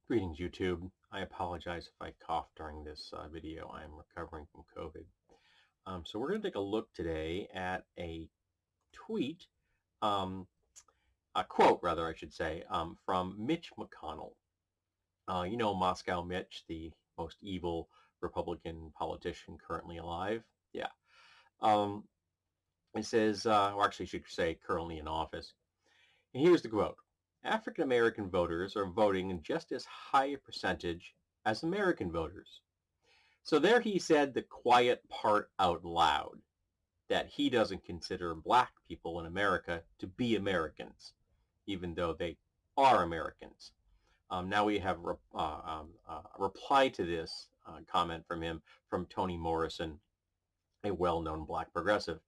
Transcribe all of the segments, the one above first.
Greetings, YouTube. I apologize if I cough during this video. I am recovering from COVID. So we're going to take a look today at a tweet, um, a quote, rather, I should say, from Mitch McConnell. You know Moscow Mitch, the most evil Republican politician currently alive? Yeah. Um, it says, or actually I should say currently in office. And here's the quote. African American voters are voting in just as high a percentage as American voters. So there he said the quiet part out loud, that he doesn't consider black people in America to be Americans, even though they are Americans. Now we have a reply to this comment from him from Toni Morrison, a well-known black progressive.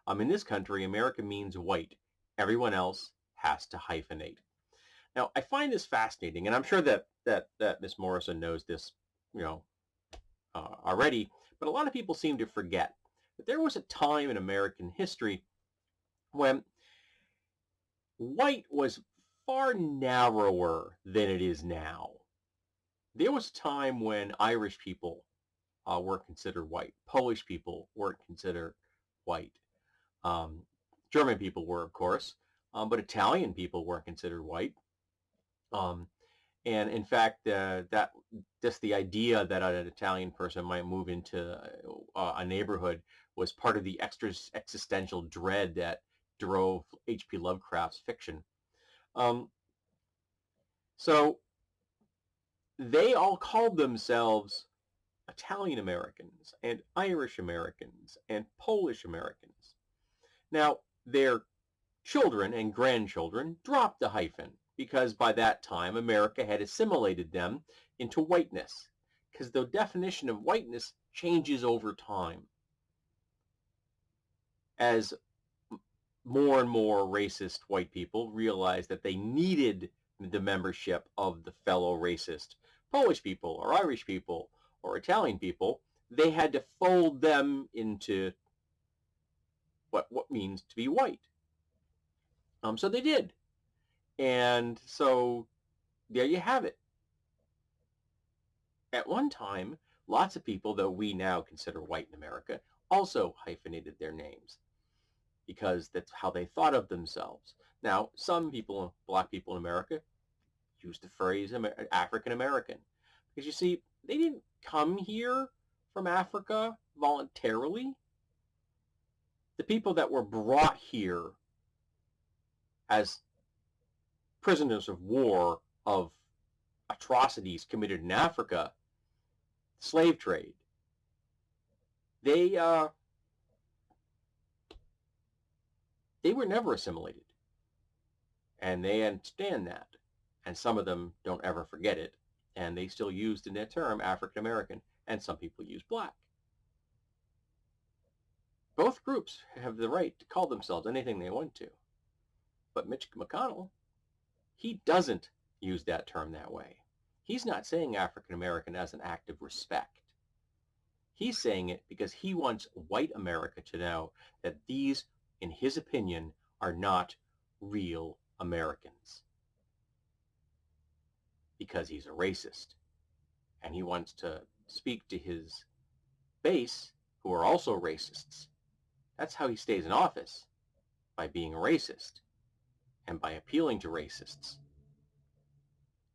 In this country, America means white. Everyone else has to hyphenate. Now, I find this fascinating, and I'm sure that Miss Morrison knows this, you know, already, but a lot of people seem to forget that there was a time in American history when white was far narrower than it is now. There was a time when Irish people weren't considered white, Polish people weren't considered white, um, German people were, of course, but Italian people weren't considered white. Um, And in fact, that just the idea that an Italian person might move into a neighborhood was part of the extra existential dread that drove H.P. Lovecraft's fiction. Um, so they all called themselves Italian Americans and Irish Americans and Polish Americans. Now, their children and grandchildren dropped the hyphen because by that time America had assimilated them into whiteness, because the definition of whiteness changes over time as more and more racist white people realized that they needed the membership of the fellow racist Polish people or Irish people or Italian people. They had to fold them into what means to be white. So they did. And so there you have it. At one time, lots of people that we now consider white in America also hyphenated their names because that's how they thought of themselves. Now, some people, black people in America, use the phrase African American because you see, they didn't come here from Africa voluntarily. The people that were brought here as prisoners of war of atrocities committed in Africa, slave trade, they were never assimilated, and they understand that, and some of them don't ever forget it, and they still use the term African American, and some people use black. Both groups have the right to call themselves anything they want to, but Mitch McConnell, he doesn't use that term that way. He's not saying African American as an act of respect. He's saying it because he wants white America to know that these, in his opinion, are not real Americans. Because he's a racist. And he wants to speak to his base, who are also racists. That's how he stays in office, by being a racist and by appealing to racists.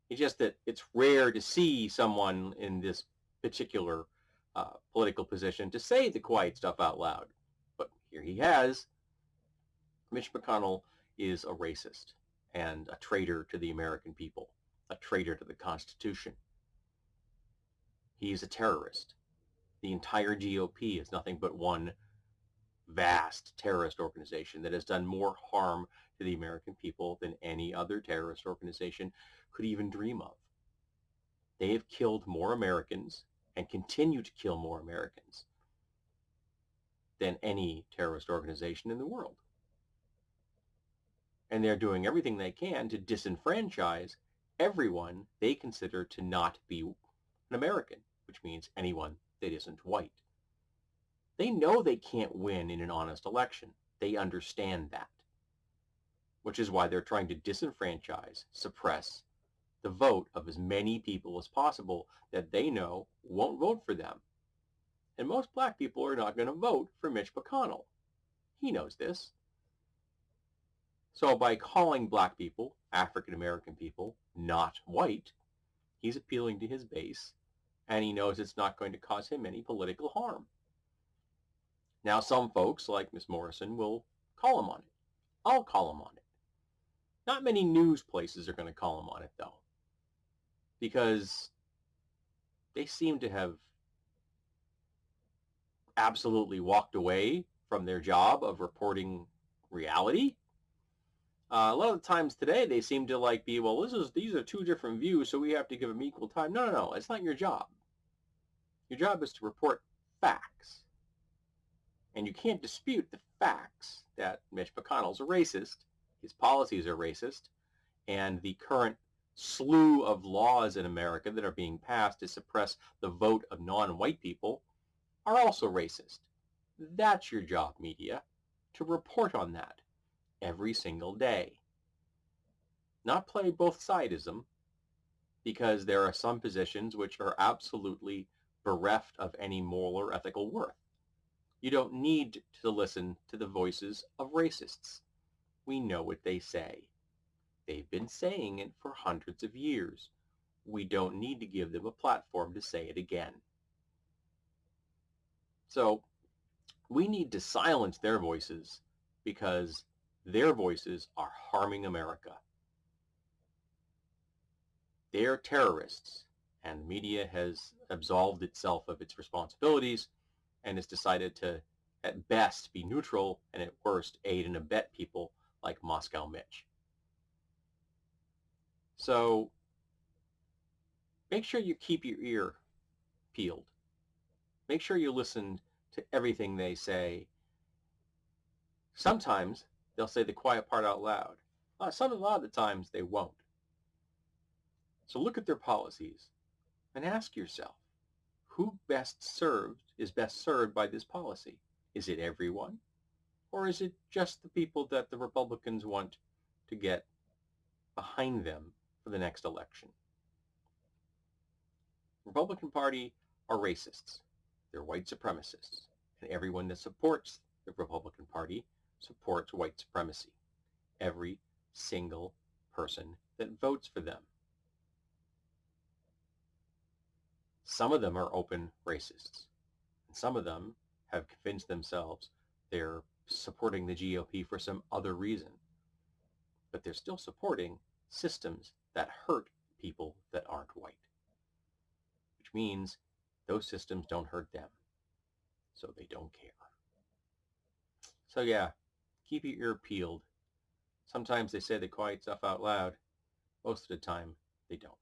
It's just that it's rare to see someone in this particular political position to say the quiet stuff out loud. But here he has. Mitch McConnell is a racist and a traitor to the American people, a traitor to the Constitution. He is a terrorist. The entire GOP is nothing but one vast terrorist organization that has done more harm to the American people than any other terrorist organization could even dream of. They have killed more Americans and continue to kill more Americans than any terrorist organization in the world. And they're doing everything they can to disenfranchise everyone they consider to not be an American, which means anyone that isn't white. They know they can't win in an honest election. They understand that, which is why they're trying to disenfranchise, suppress the vote of as many people as possible that they know won't vote for them. And most black people are not going to vote for Mitch McConnell. He knows this. So by calling black people, African American people, not white, he's appealing to his base, and he knows it's not going to cause him any political harm. Now, some folks, like Miss Morrison, will call him on it. I'll call him on it. Not many news places are going to call him on it, though, because they seem to have absolutely walked away from their job of reporting reality. A lot of the times today, they seem to be, well, these are two different views, so we have to give them equal time. No, no, no. It's not your job. Your job is to report facts. And you can't dispute the facts that Mitch McConnell's a racist, his policies are racist, and the current slew of laws in America that are being passed to suppress the vote of non-white people are also racist. That's your job, media, to report on that every single day. Not play both sidism, because there are some positions which are absolutely bereft of any moral or ethical worth. You don't need to listen to the voices of racists. We know what they say. They've been saying it for hundreds of years. We don't need to give them a platform to say it again. So we need to silence their voices, because their voices are harming America. They're terrorists, and the media has absolved itself of its responsibilities and has decided to, at best, be neutral, and at worst, aid and abet people like Moscow Mitch. So make sure you keep your ear peeled. Make sure you listen to everything they say. Sometimes they'll say the quiet part out loud. A lot of the times they won't. So look at their policies and ask yourself, who is best served by this policy? Is it everyone? Or is it just the people that the Republicans want to get behind them for the next election? The Republican Party are racists. They're white supremacists. And everyone that supports the Republican Party supports white supremacy. Every single person that votes for them. Some of them are open racists. And some of them have convinced themselves they're supporting the GOP for some other reason. But they're still supporting systems that hurt people that aren't white. Which means those systems don't hurt them. So they don't care. So yeah, keep your ear peeled. Sometimes they say the quiet stuff out loud. Most of the time, they don't.